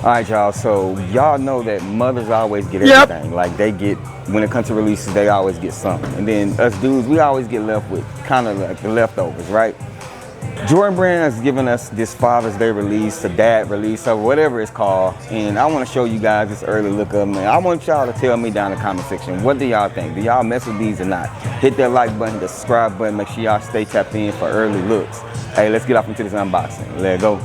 All right, y'all, so y'all know that mothers always get everything. Like they get, when it comes to releases, they always get something. And then us dudes, we always get left with kind of like the leftovers, right? Jordan Brand has given us this Father's Day release, a dad release, or whatever it's called. And I want to show you guys this early look of them. I want y'all to tell me down in the comment section, what do y'all think? Do y'all mess with these or not? Hit that like button, the subscribe button, make sure y'all stay tapped in for early looks. Hey, let's get off into this unboxing. Let's go.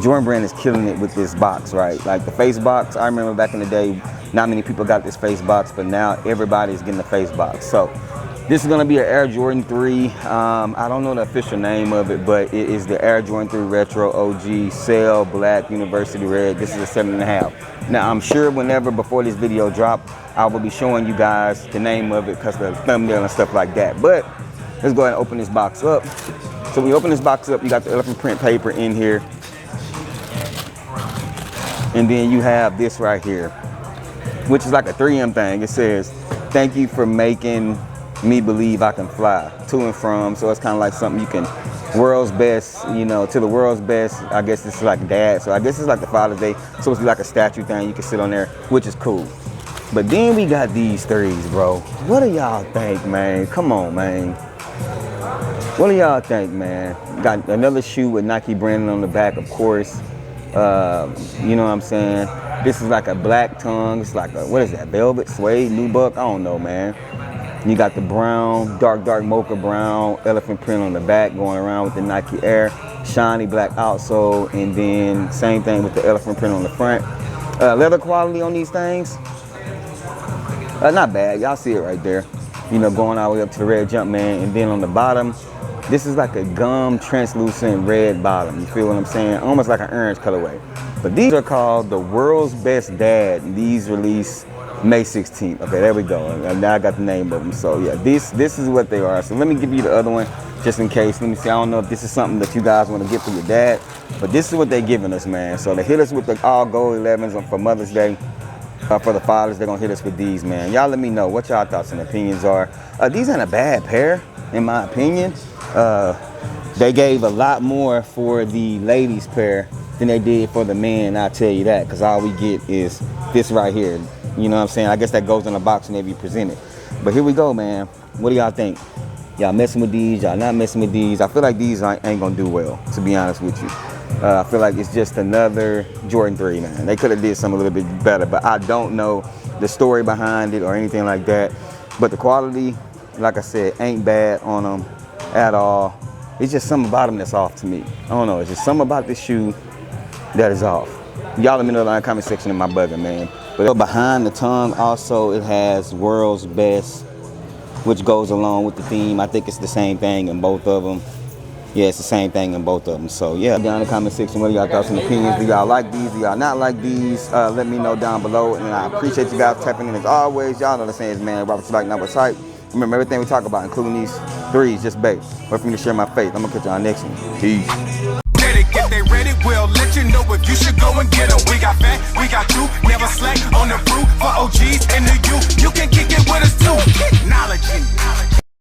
Jordan Brand is killing it with this box, right? Like the face box, I remember back in the day, not many people got this face box, but now everybody's getting the face box. So this is gonna be an Air Jordan 3. I don't know the official name of it, but it is the Air Jordan 3 Retro OG Cell Black University Red. This is a 7.5. Now I'm sure whenever before this video drop, I will be showing you guys the name of it because the thumbnail and stuff like that. But let's go ahead and open this box up. So when you open this box up, you got the elephant print paper in here. And then you have this right here, which is like a 3M thing. It says, thank you for making me believe I can fly to and from. So it's kind of like something you can, world's best, you know, to the world's best. I guess this is like dad. So I guess it's like the Father's Day. It's supposed to be like a statue thing. You can sit on there, which is cool. But then we got these threes, bro. What do y'all think, man? Come on, man. What do y'all think, man? Got another shoe with Nike branding on the back, of course. You know what I'm saying? This is like a black tongue. It's like a, what is that? Velvet, suede, nubuck? I don't know, man. You got the brown, dark mocha brown, elephant print on the back going around with the Nike Air, shiny black outsole, and then same thing with the elephant print on the front. Leather quality on these things, not bad. Y'all see it right there. You know, going all the way up to the red Jumpman, and then on the bottom, this is like a gum translucent red bottom. You feel what I'm saying? Almost like an orange colorway. But these are called the World's Best Dad. These release May 16th. Okay, there we go. And now I got the name of them. So yeah, this is what they are. So let me give you the other one just in case. Let me see. I don't know if this is something that you guys want to get for your dad, but this is what they're giving us, man. So they hit us with the all gold 11s for Mother's Day. For the fathers, they're gonna hit us with these, man. Y'all let me know what y'all thoughts and opinions are. These ain't a bad pair, in my opinion. They gave a lot more for the ladies pair than they did for the men, I'll tell you that, because all we get is this right here. You know what I'm saying? I guess that goes in the box whenever you present it. But here we go, man. What do y'all think? Y'all messing with these? Y'all not messing with these? I feel like these ain't gonna do well, to be honest with you. I feel like it's just another Jordan 3, man. They could have did something a little bit better, but I don't know the story behind it or anything like that. But the quality, like I said, ain't bad on them at all. It's just something about them that's off to me. I don't know. It's just something about this shoe that is off. Y'all let me know in the comment section in my bugger, man. But behind the tongue, also, it has World's Best, which goes along with the theme. I think it's the same thing in both of them. Yeah, it's the same thing in both of them. So yeah, down in the comment section, what are y'all thoughts and opinions? Do y'all like these? Do y'all not like these? Let me know down below. And I appreciate you guys tapping in as always. Y'all know the saying is, man, Robert Slack, number tight. Remember, everything we talk about, including these threes, just bait. Wait for me to share my faith. I'm gonna catch y'all next one. Peace. If they ready, we'll let you know if you should go and get them. We got fat, we got you, never slack on the route for OGs and the youth. You can kick it with us too. Kicknology.